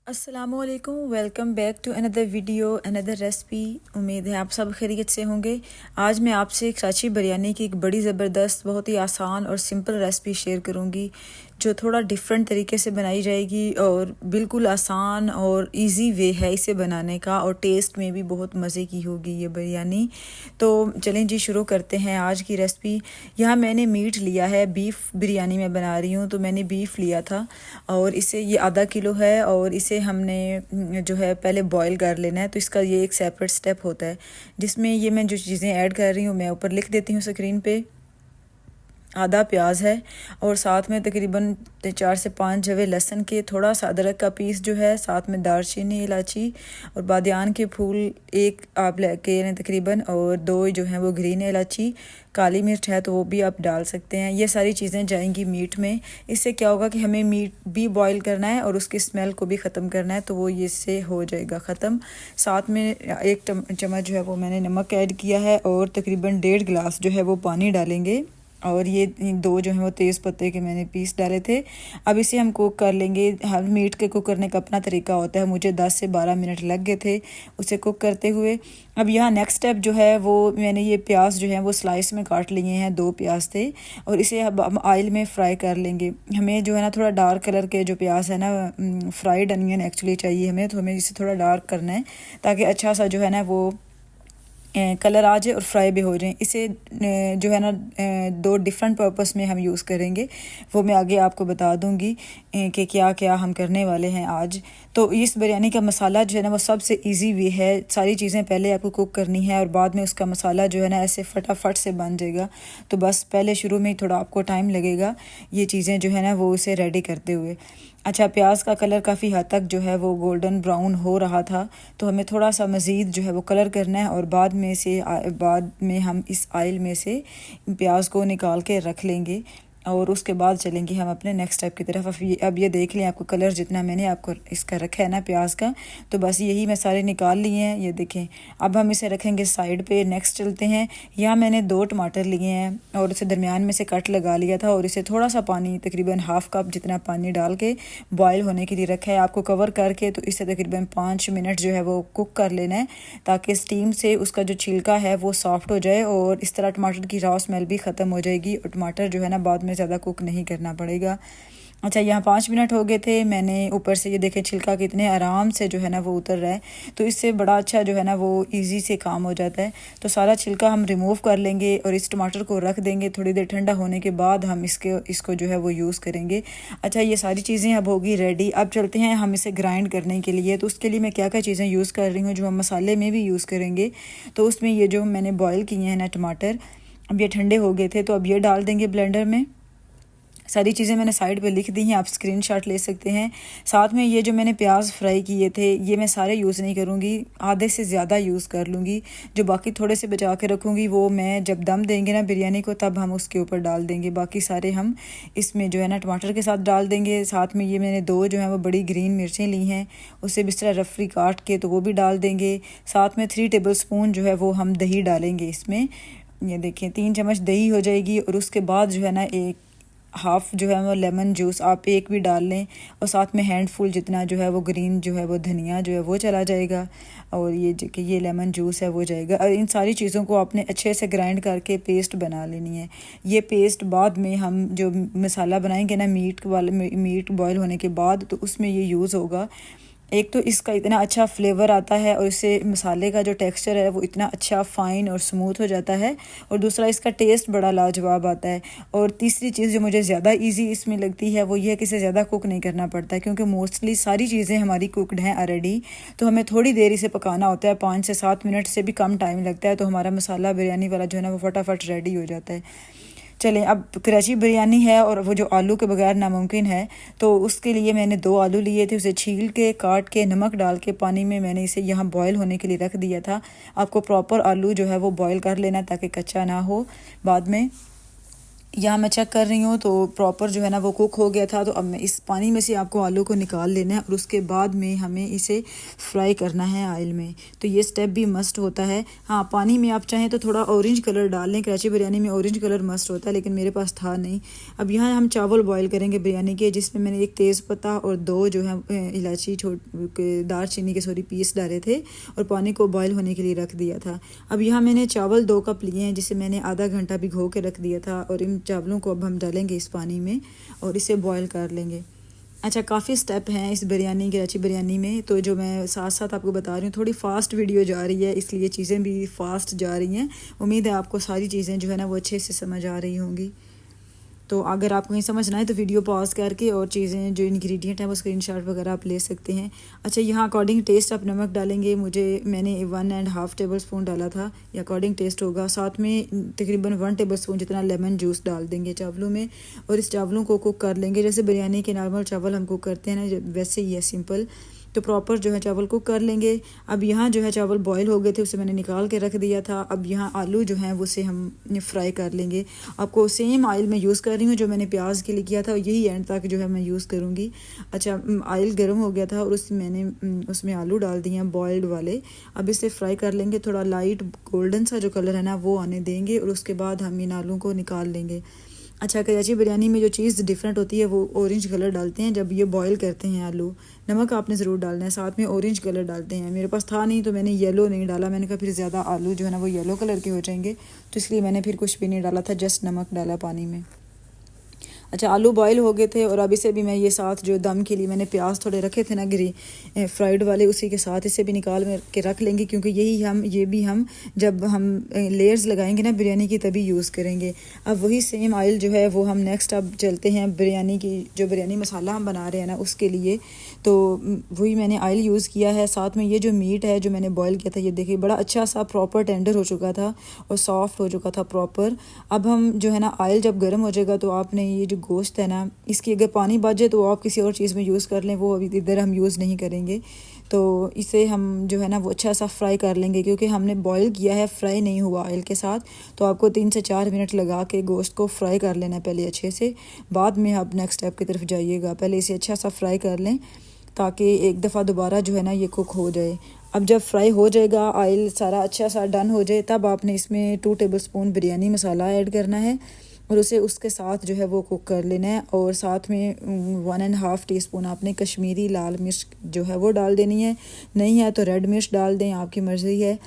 अस्सलामुअलैकुम, welcome back to another video, another recipe. उम्मीद है आप सब खैरियत से होंगे। आज मैं आपसे कराची बिरयानी की एक बड़ी ज़बरदस्त, बहुत ही आसान और सिंपल रेसिपी शेयर करूंगी जो थोड़ा डिफरेंट तरीके से बनाई जाएगी और बिल्कुल आसान और इजी वे है इसे बनाने का, और टेस्ट में भी बहुत मज़े की होगी ये बिरयानी। तो चलें जी, शुरू करते हैं आज की रेसिपी। यहाँ मैंने मीट लिया है, बीफ बिरयानी मैं बना रही हूँ तो मैंने बीफ लिया था और इसे ये आधा किलो है और इसे हमने जो है पहले बॉईल कर लेना है। तो इसका ये एक सेपरेट स्टेप होता है जिसमें ये मैं जो चीज़ें ऐड कर रही हूँ मैं ऊपर लिख देती हूँ स्क्रीन पे। आधा प्याज है और साथ में तकरीबन 4 से 5 जवे लहसुन के, थोड़ा सा अदरक का पीस जो है, साथ में दालचीनी, इलायची और बादियान के फूल एक आप लेके तकरीबन, और 2 जो हैं वो ग्रीन इलायची, काली मिर्च है तो वो भी आप डाल सकते हैं। ये सारी चीज़ें जाएंगी मीट में। इससे क्या होगा कि हमें मीट भी बॉईल करना है और उसकी स्मेल को भी ख़त्म करना है, तो वो ये इससे हो जाएगा ख़त्म। साथ में 1 चम्मच जो है वो मैंने नमक ऐड किया है और तकरीबन 1.5 गिलास जो है वो पानी डालेंगे। और ये 2 जो हैं वो तेज़ पत्ते के मैंने पीस डाले थे। अब इसे हम कुक कर लेंगे। हर मीट के कुक करने का अपना तरीका होता है, मुझे 10 से 12 मिनट लग गए थे उसे कुक करते हुए। अब यहाँ नेक्स्ट स्टेप जो है वो मैंने ये प्याज जो है वो स्लाइस में काट लिए हैं, 2 प्याज थे और इसे अब हम ऑयल में फ्राई कर लेंगे। हमें जो है ना थोड़ा डार्क कलर के जो प्याज है ना, फ्राइड अनियन एक्चुअली चाहिए हमें, तो हमें इसे थोड़ा डार्क करना है ताकि अच्छा सा जो है ना वो कलर आ जाए और फ्राई भी हो जाए। इसे जो है ना 2 डिफरेंट पर्पस में हम यूज़ करेंगे, वो मैं आगे आपको बता दूंगी कि क्या क्या हम करने वाले हैं आज। तो इस बिरयानी का मसाला जो है ना वो सबसे इजी वे है। सारी चीज़ें पहले आपको कुक करनी है और बाद में उसका मसाला जो है ना ऐसे फटाफट से बन जाएगा। तो बस पहले शुरू में ही थोड़ा आपको टाइम लगेगा ये चीज़ें जो है ना वो उसे रेडी करते हुए। अच्छा, प्याज का कलर काफ़ी हद तक जो है वो गोल्डन ब्राउन हो रहा था, तो हमें थोड़ा सा मज़ीद जो है वो कलर करना है और बाद में हम इस ऑयल में से प्याज को निकाल के रख लेंगे और उसके बाद चलेंगे हम अपने नेक्स्ट स्टेप की तरफ। अब ये देख लें, आपको कलर जितना मैंने आपको इसका रखा है ना प्याज का, तो बस यही मैं सारे निकाल लिए हैं, ये देखें। अब हम इसे रखेंगे साइड पे। नेक्स्ट चलते हैं। यहाँ मैंने 2 टमाटर लिए हैं और इसे दरमियान में से कट लगा लिया था और इसे थोड़ा सा पानी, तकरीबन हाफ़ कप जितना पानी डाल के बॉयल होने के लिए रखा है आपको कवर करके। तो इसे तकरीबन 5 मिनट जो है वो कुक कर लेना है ताकि स्टीम से उसका जो छिलका है वो सॉफ्ट हो जाए और इस तरह टमाटर की रॉ स्मेल भी ख़त्म हो जाएगी और टमाटर जो है ना बाद में ज़्यादा कुक नहीं करना पड़ेगा। अच्छा, यहाँ 5 मिनट हो गए थे। मैंने ऊपर से ये देखें छिलका कितने आराम से जो है ना वो उतर रहा है, तो इससे बड़ा अच्छा जो है ना वो इजी से काम हो जाता है। तो सारा छिलका हम रिमूव कर लेंगे और इस टमाटर को रख देंगे। थोड़ी देर ठंडा होने के बाद हम इसको जो है वो यूज़ करेंगे। अच्छा, ये सारी चीज़ें अब होगी रेडी। अब चलते हैं हम इसे ग्राइंड करने के लिए। तो उसके लिए मैं क्या क्या चीज़ें यूज़ कर रही हूँ जो हम मसाले में भी यूज़ करेंगे। तो उसमें ये जो मैंने बॉयल किए हैं ना टमाटर, अब ये ठंडे हो गए थे, तो अब ये डाल देंगे ब्लेंडर में। सारी चीज़ें मैंने साइड पे लिख दी हैं, आप स्क्रीनशॉट ले सकते हैं। साथ में ये जो मैंने प्याज फ्राई किए थे ये मैं सारे यूज़ नहीं करूँगी, आधे से ज़्यादा यूज़ कर लूँगी। जो बाकी थोड़े से बचा के रखूँगी वो मैं जब दम देंगे ना बिरयानी को तब हम उसके ऊपर डाल देंगे। बाकी सारे हम इसमें जो है ना टमाटर के साथ डाल देंगे। साथ में ये मैंने 2 जो है वो बड़ी ग्रीन मिर्चें ली हैं, उसे इस तरह रफली काट के तो वो भी डाल देंगे। साथ में 3 टेबल स्पून जो है वो हम दही डालेंगे इसमें। ये देखें 3 चम्मच दही हो जाएगी और उसके बाद जो है ना एक हाफ़ जो है वो लेमन जूस आप एक भी डाल लें और साथ में हैंडफुल जितना जो है वो ग्रीन जो है वो धनिया जो है वो चला जाएगा और ये लेमन जूस है वो जाएगा। और इन सारी चीज़ों को आपने अच्छे से ग्राइंड करके पेस्ट बना लेनी है। ये पेस्ट बाद में हम जो मसाला बनाएंगे ना मीट बॉयल होने के बाद, तो उसमें ये यूज़ होगा। एक तो इसका इतना अच्छा फ्लेवर आता है और इससे मसाले का जो टेक्सचर है वो इतना अच्छा फ़ाइन और स्मूथ हो जाता है, और दूसरा इसका टेस्ट बड़ा लाजवाब आता है। और तीसरी चीज़ जो मुझे ज़्यादा इजी इसमें लगती है वो ये है कि इसे ज़्यादा कुक नहीं करना पड़ता है, क्योंकि मोस्टली सारी चीज़ें हमारी कुकड हैं ऑलरेडी। तो हमें थोड़ी देर इसे पकाना होता है, 5 से 7 मिनट से भी कम टाइम लगता है, तो हमारा मसाला बिरयानी वाला जो है ना वो फटाफट रेडी हो जाता है। चलें, अब कराची बिरयानी है और वो जो आलू के बगैर नामुमकिन है, तो उसके लिए मैंने 2 आलू लिए थे, उसे छील के काट के नमक डाल के पानी में मैंने इसे यहाँ बॉयल होने के लिए रख दिया था। आपको प्रॉपर आलू जो है वो बॉयल कर लेना ताकि कच्चा ना हो बाद में। यहाँ मैं चेक कर रही हूँ तो प्रॉपर जो है ना वो कुक हो गया था। तो अब मैं इस पानी में से आपको आलू को निकाल लेना है और उसके बाद में हमें इसे फ्राई करना है ऑयल में। तो ये स्टेप भी मस्ट होता है। हाँ, पानी में आप चाहें तो थोड़ा ऑरेंज कलर डाल लें, कराची बिरयानी में ऑरेंज कलर मस्ट होता है, लेकिन मेरे पास था नहीं। अब यहाँ हम चावल बॉयल करेंगे बिरयानी के, जिसमें मैंने एक तेज़पत्ता और 2 जो है इलायची दारचीनी के पीस डाले थे और पानी को बॉयल होने के लिए रख दिया था। अब यहाँ मैंने चावल 2 कप लिए हैं, जिसे मैंने आधा घंटा भिगो के रख दिया था, और इन चावलों को अब हम डालेंगे इस पानी में और इसे बॉयल कर लेंगे। अच्छा, काफ़ी स्टेप हैं इस बिरयानी, कराची बिरयानी में, तो जो मैं साथ साथ आपको बता रही हूँ। थोड़ी फ़ास्ट वीडियो जा रही है, इसलिए चीज़ें भी फ़ास्ट जा रही हैं। उम्मीद है आपको सारी चीज़ें जो है ना वो अच्छे से समझ आ रही होंगी। तो अगर आपको कहीं समझ ना आए तो वीडियो पॉज करके और चीज़ें जो इंग्रेडिएंट हैं वो स्क्रीनशॉट वगैरह आप ले सकते हैं। अच्छा, यहाँ अकॉर्डिंग टेस्ट आप नमक डालेंगे। मैंने 1.5 टेबल स्पून डाला था, या अकॉर्डिंग टेस्ट होगा। साथ में तकरीबन 1 टेबल स्पून जितना लेमन जूस डाल देंगे चावलों में, और इस चावलों को कुक कर लेंगे। जैसे बिरयानी के नॉर्मल चावल हम कुक करते हैं ना, वैसे ही है सिंपल। तो प्रॉपर जो है चावल कुक कर लेंगे। अब यहाँ जो है चावल बॉयल हो गए थे, उसे मैंने निकाल के रख दिया था। अब यहाँ आलू जो हैं उसे हम फ्राई कर लेंगे। आपको सेम ऑयल में यूज़ कर रही हूँ जो मैंने प्याज के लिए किया था, यही एंड तक जो है मैं यूज़ करूँगी। अच्छा, ऑयल गर्म हो गया था और उसमें आलू डाल दिए हैं बॉयल्ड वाले। अब इसे फ्राई कर लेंगे, थोड़ा लाइट गोल्डन सा जो कलर है ना वो आने देंगे, और उसके बाद हम इन आलू को निकाल लेंगे। अच्छा, कराची बिरयानी में जो चीज़ डिफरेंट होती है वो ऑरेंज कलर डालते हैं जब ये बॉईल करते हैं आलू। नमक आपने ज़रूर डालना है, साथ में ऑरेंज कलर डालते हैं। मेरे पास था नहीं तो मैंने येलो नहीं डाला। मैंने कहा फिर ज़्यादा आलू जो है ना वो येलो कलर के हो जाएंगे, तो इसलिए मैंने फिर कुछ भी नहीं डाला था, जस्ट नमक डाला पानी में। अच्छा, आलू बॉईल हो गए थे, और अब इसे भी मैं ये साथ जो दम के लिए मैंने प्याज थोड़े रखे थे ना फ्राइड वाले, उसी के साथ इसे भी निकाल के रख लेंगे, क्योंकि ये भी हम जब हम लेयर्स लगाएंगे ना बिरयानी की तभी यूज़ करेंगे। अब वही सेम ऑयल जो है वो हम नेक्स्ट अब चलते हैं बिरयानी की, जो बिरयानी मसाला हम बना रहे हैं ना उसके लिए। तो वही मैंने ऑयल यूज़ किया है। साथ में ये जो मीट है जो मैंने बॉयल किया था, ये देखिए बड़ा अच्छा सा प्रॉपर टेंडर हो चुका था और सॉफ्ट हो चुका था प्रॉपर। अब हम जो है ना ऑयल जब गर्म हो जाएगा तो आपने ये जो गोश्त है ना, इसकी अगर पानी बच जाए तो आप किसी और चीज़ में यूज़ कर लें, वो अभी इधर हम यूज़ नहीं करेंगे। तो इसे हम जो है ना वो अच्छा सा फ्राई कर लेंगे, क्योंकि हमने बॉईल किया है, फ्राई नहीं हुआ ऑयल के साथ। तो आपको 3 से 4 मिनट लगा के गोश्त को फ्राई कर लेना है पहले अच्छे से, बाद में आप नेक्स्ट स्टेप की तरफ जाइएगा। पहले इसे अच्छा सा फ्राई कर लें ताकि एक दफ़ा दोबारा जो है ना ये कुक हो जाए। अब जब फ्राई हो जाएगा, ऑयल सारा अच्छा सा डन हो जाए, तब आपने इसमें 2 टेबल स्पून बिरयानी मसाला ऐड करना है और उसे उसके साथ जो है वो कुक कर लेना है। और साथ में 1.5 टीस्पून आपने कश्मीरी लाल मिर्च जो है वो डाल देनी है। नहीं है तो रेड मिर्च डाल दें, आपकी मर्ज़ी है।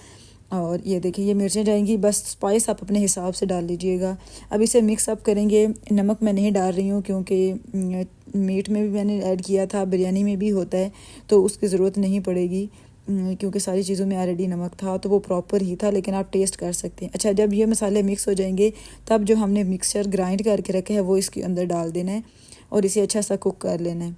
और ये देखिए ये मिर्चें जाएंगी, बस स्पाइस आप अपने हिसाब से डाल लीजिएगा। अब इसे मिक्स अप करेंगे। नमक मैं नहीं डाल रही हूँ क्योंकि मीट में भी मैंने ऐड किया था, बिरयानी में भी होता है, तो उसकी ज़रूरत नहीं पड़ेगी क्योंकि सारी चीज़ों में ऑलरेडी नमक था, तो वो प्रॉपर ही था, लेकिन आप टेस्ट कर सकते हैं। अच्छा, जब ये मसाले मिक्स हो जाएंगे तब जो हमने मिक्सचर ग्राइंड करके रखा है वो इसके अंदर डाल देना है और इसे अच्छा सा कुक कर लेना है।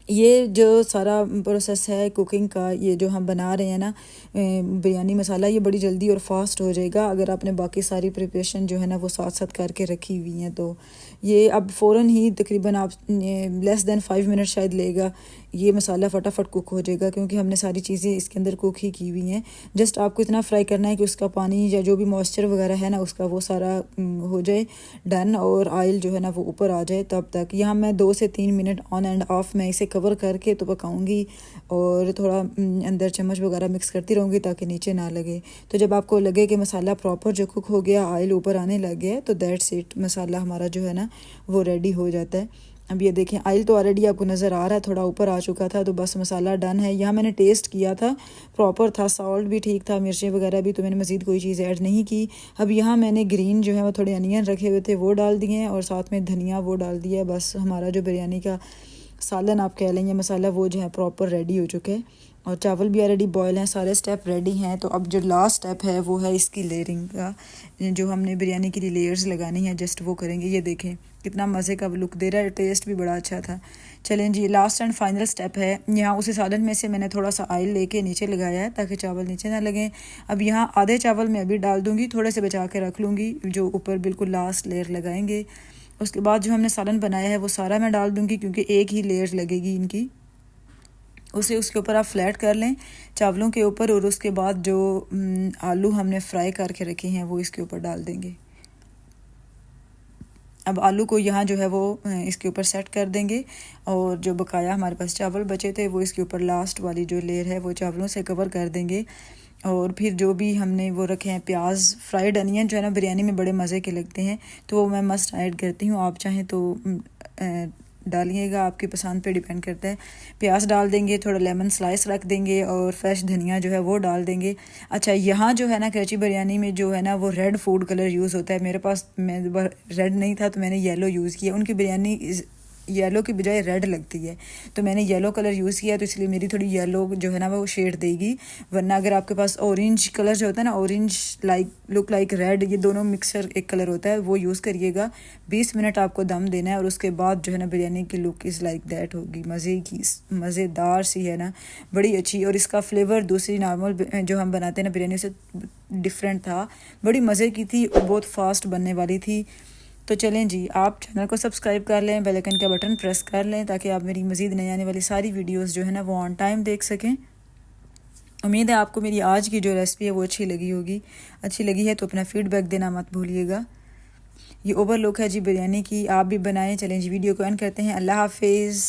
ये जो सारा प्रोसेस है कुकिंग का, ये जो हम बना रहे हैं ना बिरयानी मसाला, ये बड़ी जल्दी और फास्ट हो जाएगा अगर आपने बाकी सारी प्रिपरेशन जो है ना वो साथ साथ करके रखी हुई हैं। तो ये अब फ़ौरन ही तकरीबन आप लेस दैन 5 मिनट शायद लेगा, ये मसाला फटाफट कुक हो जाएगा क्योंकि हमने सारी चीज़ें इसके अंदर कुक ही की हुई हैं। जस्ट आपको इतना फ्राई करना है कि उसका पानी या जो भी मॉइस्चर वगैरह है ना उसका वो सारा हो जाए डन, और ऑयल जो है ना वो ऊपर आ जाए। तब तक यहाँ मैं 2 से 3 मिनट ऑन एंड ऑफ मैं इसे कवर करके तो पकाऊंगी और थोड़ा अंदर चम्मच वगैरह मिक्स करती रहूँगी ताकि नीचे ना लगे। तो जब आपको लगे कि मसाला प्रॉपर जो कुक हो गया, ऑयल ऊपर आने लग गया, तो दैट्स इट, मसाला हमारा जो है ना वो रेडी हो जाता है। अब ये देखें ऑयल तो ऑलरेडी आपको नज़र आ रहा है, थोड़ा ऊपर आ चुका था, तो बस मसाला डन है। यहाँ मैंने टेस्ट किया था, प्रॉपर था, सॉल्ट भी ठीक था, मिर्चें वगैरह भी, तो मैंने मज़ीद कोई चीज़ ऐड नहीं की। अब यहाँ मैंने ग्रीन जो है वो थोड़े अनियन रखे हुए थे वो डाल दिए हैं और साथ में धनिया वो डाल दिया। बस हमारा जो बिरयानी का सालन आप कह लेंगे मसाला, वो जो है प्रॉपर रेडी हो चुके हैं और चावल भी ऑलरेडी बॉयल हैं, सारे स्टेप रेडी हैं। तो अब जो लास्ट स्टेप है वो है इसकी लेयरिंग का, जो हमने बिरयानी के लिए लेयर्स लगानी है, जस्ट वो करेंगे। ये देखें कितना मज़े का लुक दे रहा है, टेस्ट भी बड़ा अच्छा था। चलें जी, लास्ट एंड फाइनल स्टेप है। यहाँ उसी सालन में से मैंने थोड़ा सा ऑयल लेके नीचे लगाया है ताकि चावल नीचे ना लगें। अब यहाँ आधे चावल मैं अभी डाल दूँगी, थोड़े से बचा के रख लूँगी, जो ऊपर बिल्कुल लास्ट लेयर लगाएंगे। उसके बाद जो हमने सालन बनाया है वो सारा मैं डाल दूँगी क्योंकि एक ही लेयर लगेगी इनकी। उसे उसके ऊपर आप फ्लैट कर लें चावलों के ऊपर, और उसके बाद जो आलू हमने फ्राई करके रखे हैं वो इसके ऊपर डाल देंगे। अब आलू को यहाँ जो है वो इसके ऊपर सेट कर देंगे और जो बकाया हमारे पास चावल बचे थे वो इसके ऊपर लास्ट वाली जो लेयर है वो चावलों से कवर कर देंगे। और फिर जो भी हमने वो रखे हैं प्याज, फ्राइड अनियन जो है ना बिरयानी में बड़े मज़े के लगते हैं, तो वो मैं मस्ट ऐड करती हूँ। आप चाहें तो डालिएगा, आपकी पसंद पे डिपेंड करता है। प्याज डाल देंगे, थोड़ा लेमन स्लाइस रख देंगे और फ्रेश धनिया जो है वो डाल देंगे। अच्छा, यहाँ जो है ना कराची बिरयानी में जो है ना वो रेड फूड कलर यूज़ होता है। मेरे पास रेड नहीं था तो मैंने येलो यूज़ किया। उनकी बिरयानी येलो की बजाय रेड लगती है, तो मैंने येलो कलर यूज़ किया, तो इसलिए मेरी थोड़ी येलो जो है ना वो शेड देगी। वरना अगर आपके पास ऑरेंज कलर जो होता है ना, ऑरेंज लुक लाइक रेड, ये दोनों मिक्सर एक कलर होता है, वो यूज़ करिएगा। 20 मिनट आपको दम देना है और उसके बाद जो है ना बिरयानी की लुक इज़ लाइक दैट होगी, मज़े की, मज़ेदार सी है ना, बड़ी अच्छी। और इसका फ्लेवर दूसरी नॉर्मल जो हम बनाते हैं ना बिरयानी से डिफरेंट था, बड़ी मज़े की थी और बहुत फास्ट बनने वाली थी। तो चलें जी, आप चैनल को सब्सक्राइब कर लें, बेल आइकन का बटन प्रेस कर लें ताकि आप मेरी मज़ीद नई आने वाली सारी वीडियोस जो है ना वो ऑन टाइम देख सकें। उम्मीद है आपको मेरी आज की जो रेसिपी है वो अच्छी लगी होगी। अच्छी लगी है तो अपना फीडबैक देना मत भूलिएगा। ये ओवरलुक है जी बिरयानी की, आप भी बनाएं। चलें जी, वीडियो को एंड करते हैं। अल्लाह हाफिज़।